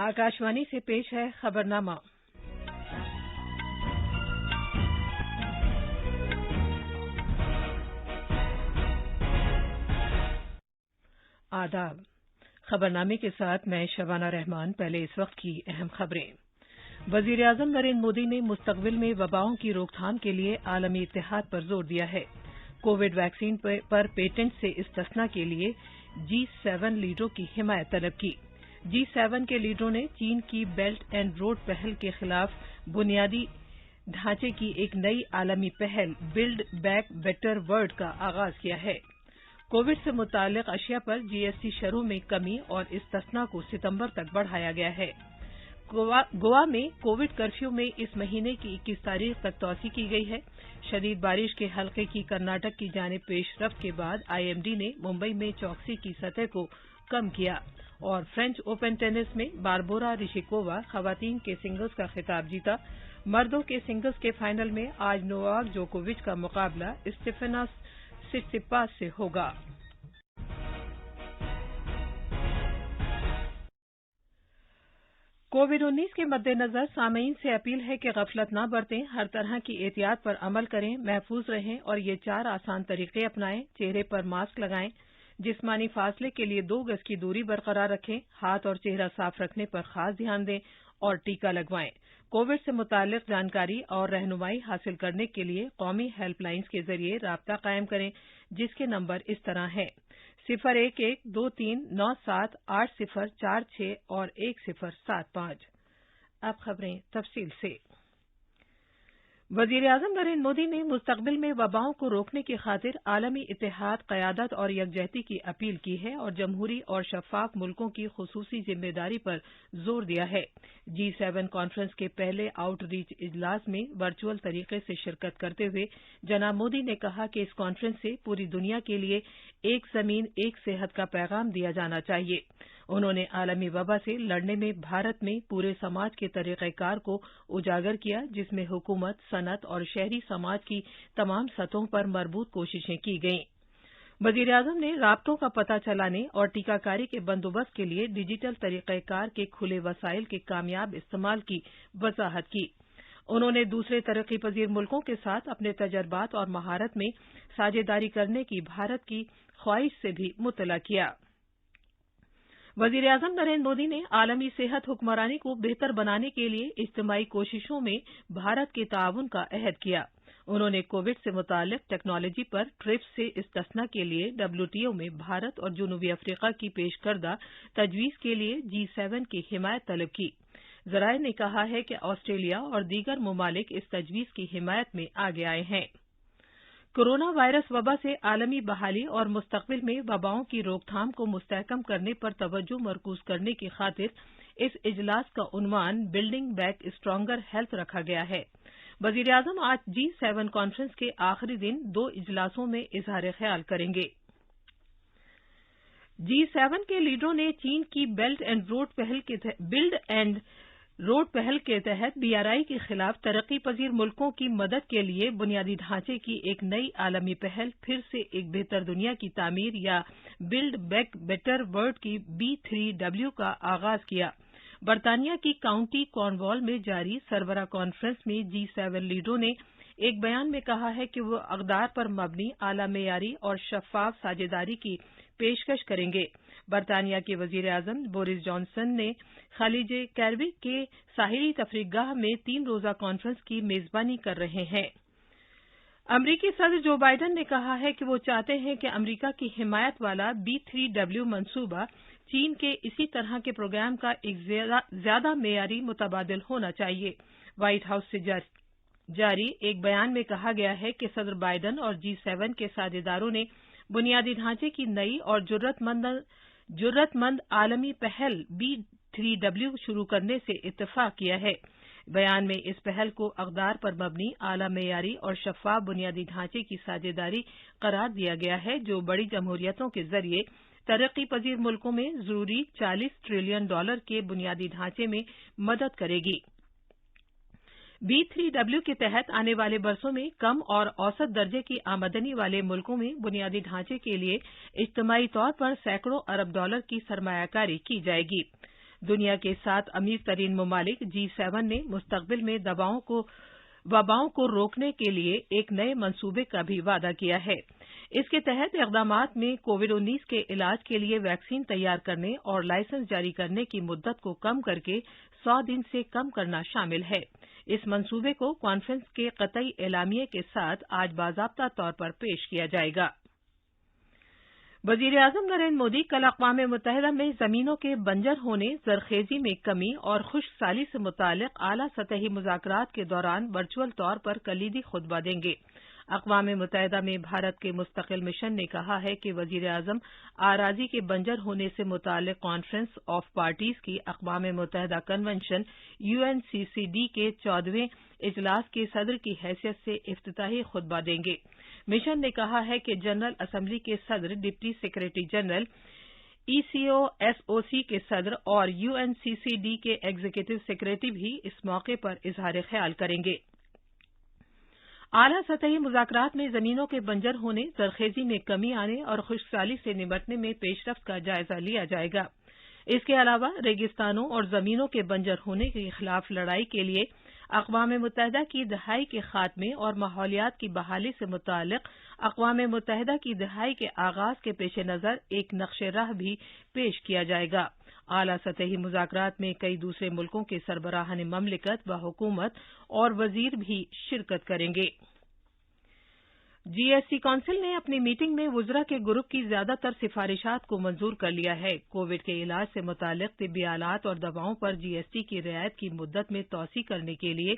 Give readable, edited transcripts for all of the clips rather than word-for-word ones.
आकाशवाणी से पेश है खबरनामा। आदाब। खबरनामे के साथ मैं शबाना रहमान। पहले इस वक्त की अहम खबरें। वजीर-ए-आजम नरेंद्र मोदी ने मुस्तकबिल में वबाओं की रोकथाम के लिए आलमी इत्तेहाद पर जोर दिया है। कोविड वैक्सीन पर पेटेंट से इस्तिस्ना के लिए G7 लीडरों की हिमायत तलब की। G7 के लीडरों ने चीन की बेल्ट एंड रोड पहल के खिलाफ बुनियादी ढांचे की एक नई आलमी पहल बिल्ड बैक बेटर वर्ल्ड का आगाज किया है। कोविड से मुताल्लिक अशिया पर GST शरह में कमी और इस्तिस्ना को सितंबर तक बढ़ाया गया है। गोवा में कोविड कर्फ्यू में इस महीने की 21 तारीख तक तौसी की गई है। शदीद बारिश के हल्के की कर्नाटक की जानिब पेशरफ्त के बाद IMD ने मुंबई में चौकसी की सतह को कम किया और फ्रेंच ओपन टेनिस में बारबोरा रिशिकोवा खवातीन के सिंगल्स का खिताब जीता। मर्दों के सिंगल्स के फाइनल में आज नोवाक जोकोविच का मुकाबला स्टेफानोस सिट्सिपास से होगा। कोविड-19 के मद्देनजर सामीन से अपील है कि गफलत न बरतें, हर तरह की एहतियात पर अमल करें, महफूज रहें और ये 4 आसान तरीके अपनाएं। चेहरे पर मास्क लगाएं, जिस्मानी फासले के लिए 2 गज की दूरी बरकरार रखें, हाथ और चेहरा साफ रखने पर खास ध्यान दें और टीका लगवाएं। कोविड से मुताल्लिक जानकारी और रहनुमाई हासिल करने के लिए कौमी हेल्पलाइंस के जरिए राब्ता कायम करें, जिसके नंबर इस तरह हैं 0112397804 और 1075। अब खबरें तफसील से। वजीर-ए-आजम नरेंद्र मोदी ने मुस्तकबिल में वबाओं को रोकने की खातिर आलमी इत्तेहाद, क़यादत और यकजहती की अपील की है और जमहूरी और शफाफ मुल्कों की खुसूसी जिम्मेदारी पर जोर दिया है। G7 कॉन्फ्रेंस के पहले आउटरीच इजलास में वर्चुअल तरीके से शिरकत करते हुए जनाब मोदी ने कहा कि इस कॉन्फ्रेंस से पूरी दुनिया के लिए एक जमीन एक सेहत का पैगाम दिया जाना चाहिए। उन्होंने आलमी वबा से लड़ने में भारत में पूरे समाज के तरीक़ेकार को उजागर किया, जिसमें हुकूमत, सनत और शहरी समाज की तमाम सतहों पर मरबूत कोशिशें की गईं। वज़ीर-ए-आज़म ने राब्तों का पता चलाने और टीकाकारी के बंदोबस्त के लिए डिजिटल तरीक़ेकार के खुले वसाइल के कामयाब इस्तेमाल की वज़ाहत की। उन्होंने दूसरे तरक्की पजीर मुल्कों के साथ अपने तजर्बात और महारत में साझेदारी करने की भारत की ख्वाहिश से भी मुतला किया। वज़ीर-ए-आज़म नरेंद्र मोदी ने आलमी सेहत हुक्मरानी को बेहतर बनाने के लिए इज्तिमाई कोशिशों में भारत के ताउन का अहद किया। उन्होंने कोविड से मुताल्लिक टेक्नोलॉजी पर ट्रिप्स से इस्तिस्ना के लिए WTO में भारत और जनूबी अफ्रीका की पेश करदा तजवीज़ के लिए G7 की हिमायत तलब की। ज़राए ने कहा है कि ऑस्ट्रेलिया और दीगर ममालिक इस तजवीज़ की हिमायत में आगे आए हैं। कोरोना वायरस वबा से आलमी बहाली और मुस्तकबिल में वबाओं की रोकथाम को मुस्तहकम करने पर तवज्जो मरकूज करने की खातिर इस इजलास का उन्वान बिल्डिंग बैक स्ट्रांगर हेल्थ रखा गया है। वज़ीर-ए-आज़म आज G7 कॉन्फ्रेंस के आखिरी दिन 2 इजलासों में इजहार ख्याल करेंगे। G7 के लीडरों ने चीन की बिल्ड एंड रोड पहल के तहत BRI के खिलाफ तरक्की पजीर मुल्कों की मदद के लिए बुनियादी ढांचे की एक नई आलमी पहल फिर से एक बेहतर दुनिया की तामीर या बिल्ड बैक बेटर वर्ल्ड की B3W का आगाज किया। बरतानिया की काउंटी कॉर्नवाल में जारी सरबरा कॉन्फ्रेंस में G7 लीडरों ने एक बयान में कहा है कि वो अक़दार पर मबनी आला मेयारी और शफाफ साझेदारी की पेशकश करेंगे। बरतानिया के वज़ीर-ए-आज़म बोरिस जॉनसन ने खलीज कैरिबिक के साहिली तफरीहगाह में 3 रोज़ा कॉन्फ्रेंस की मेज़बानी कर रहे हैं। अमरीकी सदर जो बाइडन ने कहा है कि वो चाहते हैं कि अमरीका की हिमायत वाला B3W मंसूबा चीन के इसी तरह के प्रोग्राम का एक ज्यादा मेयारी मुतबादिल होना चाहिए। व्हाइट हाउस से जारी एक बयान में कहा गया है कि सदर बाइडन और G7 के साझेदारों ने बुनियादी ढांचे की नई और जुर्रतमंद आलमी पहल B3W शुरू करने से इत्तफाक किया है। बयान में इस पहल को अक़दार पर मबनी आला मेयारी और शफाफ बुनियादी ढांचे की साझेदारी करार दिया गया है, जो बड़ी जमहूरियतों के जरिए तरक्की पजीर मुल्कों में जरूरी $40 ट्रिलियन के बुनियादी ढांचे में मदद करेगी। B3W के तहत आने वाले बरसों में कम और औसत दर्जे की आमदनी वाले मुल्कों में बुनियादी ढांचे के लिए इज्तिमाई तौर पर सैकड़ों अरब डॉलर की सरमायाकारी की जाएगी। دنیا کے 7 امیر ترین ممالک G7 نے مستقبل میں وباؤں کو روکنے کے لیے ایک نئے منصوبے کا بھی وعدہ کیا ہے۔ اس کے تحت اقدامات میں کووڈ-19 کے علاج کے لیے ویکسین تیار کرنے اور لائسنس جاری کرنے کی مدت کو کم کر کے 100 دن سے کم کرنا شامل ہے۔ اس منصوبے کو کانفرنس کے قطعی اعلامیے کے ساتھ آج باضابطہ طور پر پیش کیا جائے گا۔ وزیر اعظم نریندر مودی کل اقوام متحدہ میں زمینوں کے بنجر ہونے، زرخیزی میں کمی اور خشک سالی سے متعلق اعلیٰ سطحی مذاکرات کے دوران ورچوئل طور پر کلیدی خطبہ دیں گے۔ اقوام متحدہ میں بھارت کے مستقل مشن نے کہا ہے کہ وزیر اعظم اراضی کے بنجر ہونے سے متعلق کانفرنس آف پارٹیز کی اقوام متحدہ کنونشن UNCCD کے 14ویں اجلاس کے صدر کی حیثیت سے افتتاحی خطبہ دیں گے۔ مشن نے کہا ہے کہ جنرل اسمبلی کے صدر، ڈپٹی سیکرٹری جنرل، ECOSOC کے صدر اور UNCCD کے ایگزیکٹو سیکرٹری بھی اس موقع پر اظہار خیال کریں گے۔ اعلیٰ سطحی مذاکرات میں زمینوں کے بنجر ہونے، زرخیزی میں کمی آنے اور خشک سالی سے نمٹنے میں پیش رفت کا جائزہ لیا جائے گا۔ اس کے علاوہ ریگستانوں اور زمینوں کے بنجر ہونے کے خلاف لڑائی کے لیے اقوام متحدہ کی دہائی کے خاتمے اور ماحولیات کی بحالی سے متعلق اقوام متحدہ کی دہائی کے آغاز کے پیش نظر ایک نقش راہ بھی پیش کیا جائے گا۔ اعلیٰ سطحی مذاکرات میں کئی دوسرے ملکوں کے سربراہان مملکت و حکومت اور وزیر بھی شرکت کریں گے۔ GST کونسل نے اپنی میٹنگ میں وزراء کے گروپ کی زیادہ تر سفارشات کو منظور کر لیا ہے۔ کووڈ کے علاج سے متعلق طبی آلات اور دواؤں پر GST کی رعایت کی مدت میں توسیع کرنے کے لیے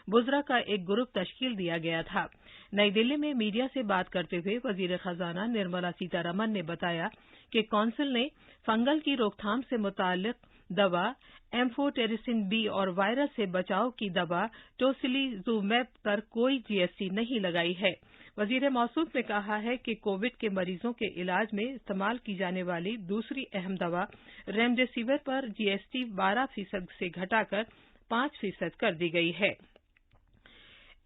وزراء کا ایک گروپ تشکیل دیا گیا تھا۔ نئی دہلی میں میڈیا سے بات کرتے ہوئے وزیر خزانہ نرملا سیتا رمن نے بتایا کہ کونسل نے فنگل کی روک تھام سے متعلق دوا، ایمفوٹیریسن B اور وائرس سے بچاؤ کی دوا ٹوسیلیزومیب پر کوئی GST نہیں لگائی ہے۔ وزیر موصوف نے کہا ہے کہ کووڈ کے مریضوں کے علاج میں استعمال کی جانے والی دوسری اہم دوا ریمڈیسیور پر GST 12% سے گھٹا کر 5% کر دی گئی ہے۔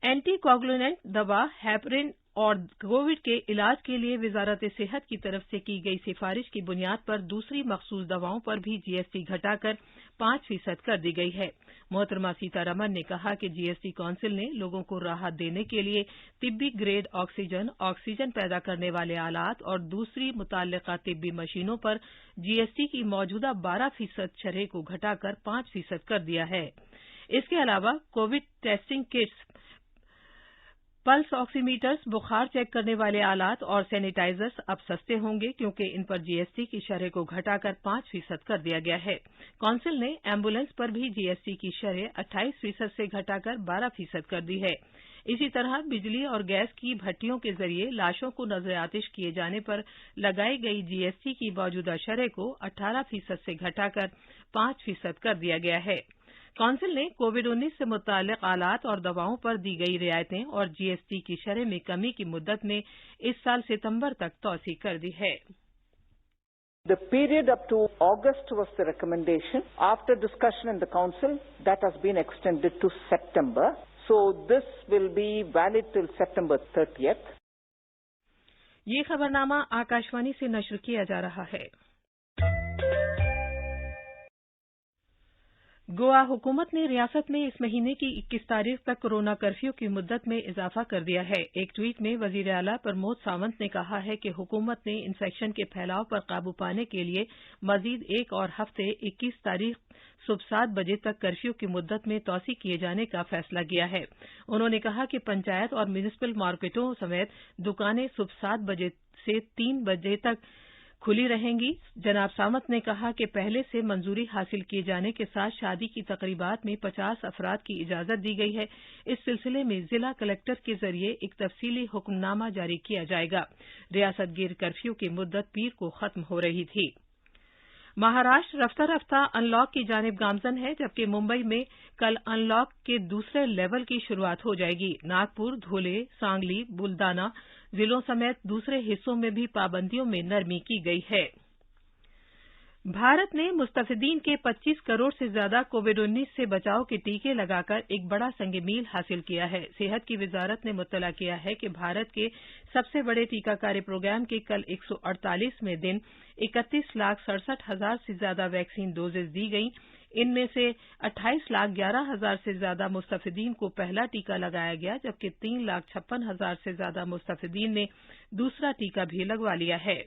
اینٹی کوگولینٹ دوا ہیپرین اور کووڈ کے علاج کے لیے وزارت صحت کی طرف سے کی گئی سفارش کی بنیاد پر دوسری مخصوص دواؤں پر بھی GST گھٹا کر 5% کر دی گئی ہے۔ محترمہ سیتا رمن نے کہا کہ GST کونسل نے لوگوں کو راحت دینے کے لیے طبی گریڈ آکسیجن، آکسیجن پیدا کرنے والے آلات اور دوسری متعلقہ طبی مشینوں پر GST کی موجودہ 12% شرح کو گھٹا کر 5% کر دیا ہے۔ اس کے علاوہ covid testing kits, pulse oximeters, بخار چیک کرنے والے آلات اور سینیٹائزرز اب سستے ہوں گے کیونکہ ان پر GST کی شرح کو گھٹا کر 5% کر دیا گیا ہے۔ کونسل نے ایمبولینس پر بھی GST کی شرح 28% سے گھٹا کر 12% کر دی ہے۔ اسی طرح بجلی اور گیس کی بھٹیوں کے ذریعے لاشوں کو نذر آتش کیے جانے پر لگائی گئی GST کی موجودہ شرح کو 18% سے گھٹا کر 5% کر دیا گیا ہے۔ کونسل نے کووڈ-19 سے متعلق آلات اور دواؤں پر دی گئی رعایتیں اور GST کی شرح میں کمی کی مدت میں اس سال ستمبر تک توسیع کر دی ہے۔ The period up to August was the recommendation. After discussion in the Council, that has been extended to September. So this will be valid till September 30th. یہ خبرنامہ آکاشوانی سے نشر کیا جا رہا ہے۔ گوا حکومت نے ریاست میں اس مہینے کی 21 تاریخ تک کورونا کرفیو کی مدت میں اضافہ کر دیا ہے۔ ایک ٹویٹ میں وزیر اعلیٰ پرمود ساونت نے کہا ہے کہ حکومت نے انفیکشن کے پھیلاؤ پر قابو پانے کے لیے مزید ایک اور ہفتے 21 تاریخ صبح 7 بجے تک کرفیو کی مدت میں توسیع کیے جانے کا فیصلہ کیا ہے۔ انہوں نے کہا کہ پنچایت اور میونسپل مارکیٹوں سمیت دکانیں صبح 7 بجے سے 3 بجے تک کھلی رہیں گی۔ جناب سامت نے کہا کہ پہلے سے منظوری حاصل کیے جانے کے ساتھ شادی کی تقریبات میں 50 افراد کی اجازت دی گئی ہے۔ اس سلسلے میں ضلع کلکٹر کے ذریعے ایک تفصیلی حکم نامہ جاری کیا جائے گا۔ ریاست گیر کرفیو کی مدت پیر کو ختم ہو رہی تھی۔ مہاراشٹر رفتہ رفتہ ان لاک کی جانب گامزن ہے، جبکہ ممبئی میں کل ان لاک کے دوسرے لیول کی شروعات ہو جائے گی۔ ناگپور، دھولے، سانگلی، بلدانا ضلعوں سمیت دوسرے حصوں میں بھی پابندیوں میں نرمی کی گئی ہے۔ भारत ने मुस्तफिदीन के 25 करोड़ से ज्यादा कोविड-19 से बचाव के टीके लगाकर एक बड़ा संग मील हासिल किया है। सेहत की वजारत ने मुत्तला किया है कि भारत के सबसे बड़े टीकाकारी प्रोग्राम के कल 148वें दिन 31,67,000 से ज्यादा वैक्सीन डोजेज दी गईं। इनमें से 28,11,000 से ज्यादा मुस्तफिदीन को पहला टीका लगाया गया, जबकि 3,56,000 से ज्यादा मुस्तफिदीन ने दूसरा टीका भी लगवा लिया है।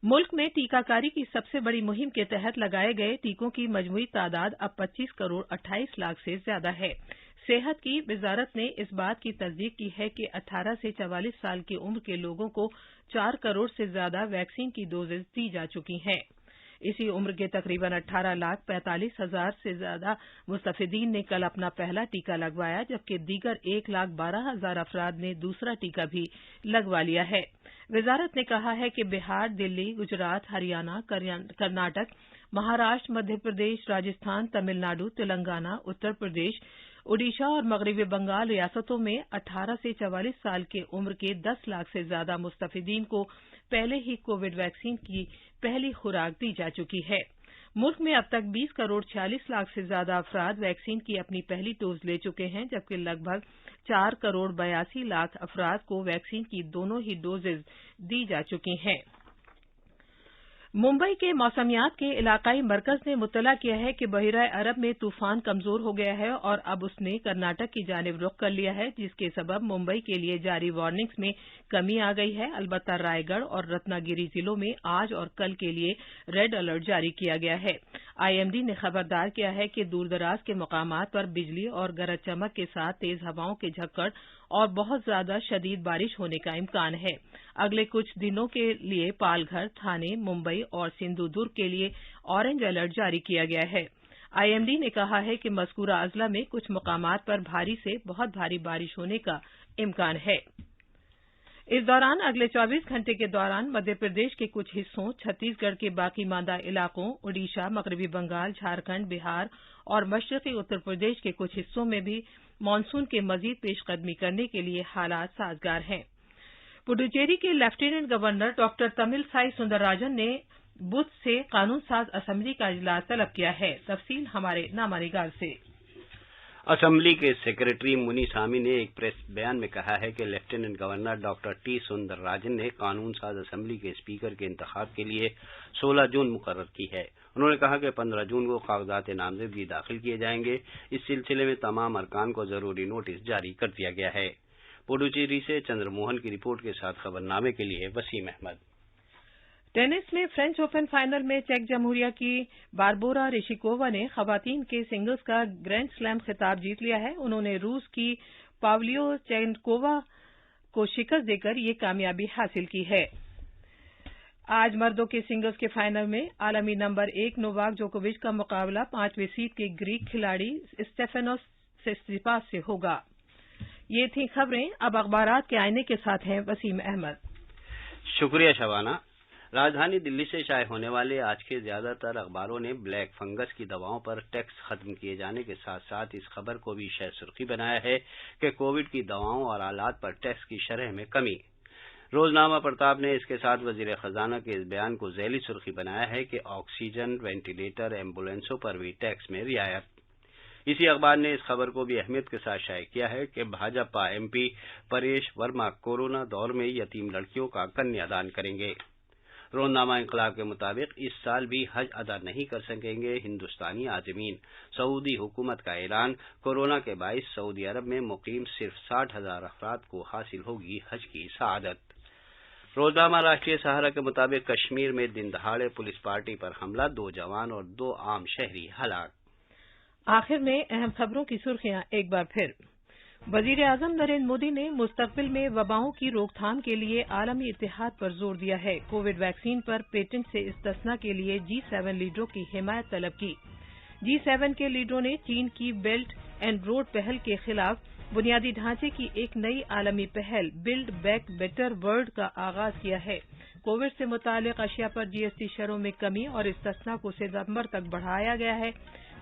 मुल्क में टीकाकारी की सबसे बड़ी मुहिम के तहत लगाए गए टीकों की मजमूई तादाद अब 25 करोड़ 28 लाख से ज्यादा है। सेहत की वजारत ने इस बात की तस्दीक की है कि 18 से 44 साल की उम्र के लोगों को 4 करोड़ से ज्यादा वैक्सीन की डोजेज दी जा चुकी हैं। इसी उम्र के तकरीबन 18,45,000 से ज्यादा मुस्तफिदीन ने कल अपना पहला टीका लगवाया, जबकि दीगर 1,12,000 अफराद ने दूसरा टीका भी लगवा लिया है। वजारत ने कहा है कि बिहार, दिल्ली, गुजरात, हरियाणा, कर्नाटक, महाराष्ट्र, मध्य प्रदेश, राजस्थान, तमिलनाडु, तेलंगाना, उत्तर प्रदेश, ओडिशा और मगरबी बंगाल रियासतों में 18 से 44 साल की उम्र के 10 लाख से ज्यादा मुस्तफिदीन को पहले ही कोविड वैक्सीन की पहली खुराक दी जा चुकी है। मुल्क में अब तक 20 करोड़ 46 लाख से ज्यादा अफराद वैक्सीन की अपनी पहली डोज ले चुके हैं, जबकि लगभग 4 करोड़ 82 लाख अफराद को वैक्सीन की दोनों ही डोजेज दी जा चुकी हैं। मुंबई के मौसमियात के इलाकाई मरकज ने मुत्तला किया है कि बहिरा अरब में तूफान कमजोर हो गया है और अब उसने कर्नाटक की जानिब रुख कर लिया है, जिसके सबब मुंबई के लिए जारी वार्निंग्स में कमी आ गई है। अलबत्ता रायगढ़ और रत्नागिरी जिलों में आज और कल के लिए रेड अलर्ट जारी किया गया है। आईएमडी ने खबरदार किया है कि दूरदराज के मकामात पर बिजली और गरज चमक के साथ तेज हवाओं के झक्कड़ और बहुत ज्यादा शदीद बारिश होने का इम्कान है। अगले कुछ दिनों के लिए पालघर, थाने, मुंबई और सिंधुदुर्ग के लिए ऑरेंज अलर्ट जारी किया गया है। आईएमडी ने कहा है कि मज़कूरा अजला में कुछ मकामात पर भारी से बहुत भारी बारिश होने का इम्कान है। इस दौरान अगले 24 घंटे के दौरान मध्य प्रदेश के कुछ हिस्सों, छत्तीसगढ़ के बाकी मांदा इलाकों, ओडिशा, मगरबी बंगाल, झारखंड, बिहार और मशरकी उत्तर प्रदेश के कुछ हिस्सों में भी मानसून के मजीद पेशकदमी करने के लिए हालात साजगार हैं। पुडुचेरी के lieutenant governor doctor Tamilisai Soundararajan ने बुध से कानून साज असेंबली का इजलास तलब किया है। तफसील हमारे नामानिगार से। असेंबली के सेक्रेटरी मुनीसामी ने एक प्रेस बयान में कहा है कि lieutenant governor doctor T Soundararajan ने कानून साज असेंबली के स्पीकर के इंतखाब के लिए 16 जून मुकर्रर की है। उन्होंने कहा कि 15 जून को कागजात नामजदगी दाखिल किए जाएंगे। इस सिलसिले में तमाम अरकान को जरूरी नोटिस जारी कर दिया गया है। पुडुचेरी से चंद्रमोहन की रिपोर्ट के साथ खबरनामे के लिए वसीम अहमद। टेनिस में फ्रेंच ओपन फाइनल में चेक जमहूरिया की बारबोरा रिशिकोवा ने खवातीन के सिंगल्स का ग्रैंड स्लैम खिताब जीत लिया है। उन्होंने रूस की पावलियोचेंकोवा को शिकस्त देकर ये कामयाबी हासिल की है। आज मर्दों के सिंगल्स के फाइनल में आलमी नंबर 1 नोवाक जोकोविच का मुकाबला 5वें सीड के ग्रीक खिलाड़ी स्टेफेनोस सिस्तिपास से होगा। ये थी खबरें। अब अखबारात के आईने के साथ हैं वसीम अहमद। शुक्रिया शबाना। राजधानी दिल्ली से शाये होने वाले आज के ज्यादातर अखबारों ने ब्लैक फंगस की दवाओं पर टैक्स खत्म किए जाने के साथ साथ इस खबर को भी शह सुर्खी बनाया है कि कोविड की दवाओं और आलात पर टैक्स की शरह में कमी। रोजनामा प्रताप ने इसके साथ वजीर खजाना के इस बयान को झैली सुर्खी बनाया है कि ऑक्सीजन, वेंटिलेटर, एम्बुलेंसों पर भी टैक्स में रियायत। इसी अखबार ने इस खबर को भी अहमियत के साथ शाये किया है कि भाजपा एमपी परेश वर्मा कोरोना दौर में यतीम लड़कियों का कन्यादान करेंगे। रोजनामा इंकलाब के मुताबिक इस साल भी हज अदा नहीं कर सकेंगे हिंदुस्तानी आजमीन। सऊदी हुकूमत का ऐलान। कोरोना के बाइस सऊदी अरब में मुकीम सिर्फ 60,000 अफराद को हासिल होगी हज की सआदत। रोजनामा राष्ट्रीय सहारा के मुताबिक कश्मीर में दिन दहाड़े पुलिस पार्टी पर हमला, 2 जवान और 2 आम शहरी हलाक। आखिर में अहम खबरों की सुर्खियां एक बार फिर। वजीर आजम नरेंद्र मोदी ने मुस्तकबिल में वबाओं की रोकथाम के लिए आलमी इत्तेहाद पर जोर दिया है। कोविड वैक्सीन पर पेटेंट से इस्तिस्ना के लिए G7 लीडरों की हिमायत तलब की। G7 के लीडरों ने चीन की बेल्ट एंड रोड पहल के खिलाफ बुनियादी ढांचे की एक नई आलमी पहल बिल्ड बैक बेटर वर्ल्ड का आगाज किया है। कोविड से मुतालिक अशिया पर जीएसटी शरों में कमी और इस्तिस्ना को सितंबर तक बढ़ाया गया है।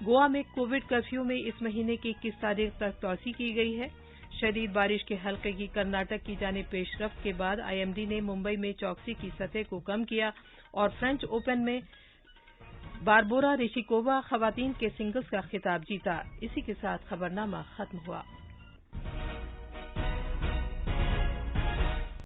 गोवा में कोविड कर्फ्यू में इस महीने की 21 तारीख तक तोसी की गई है। شدید بارش کے حلقے کی کرناٹک کی جانب پیش رفت کے بعد آئی ایم ڈی نے ممبئی میں چوکسی کی سطح کو کم کیا اور فرینچ اوپن میں باربورا ریشیکووا خواتین کے سنگلز کا خطاب جیتا۔ اسی کے ساتھ خبرنامہ ختم ہوا۔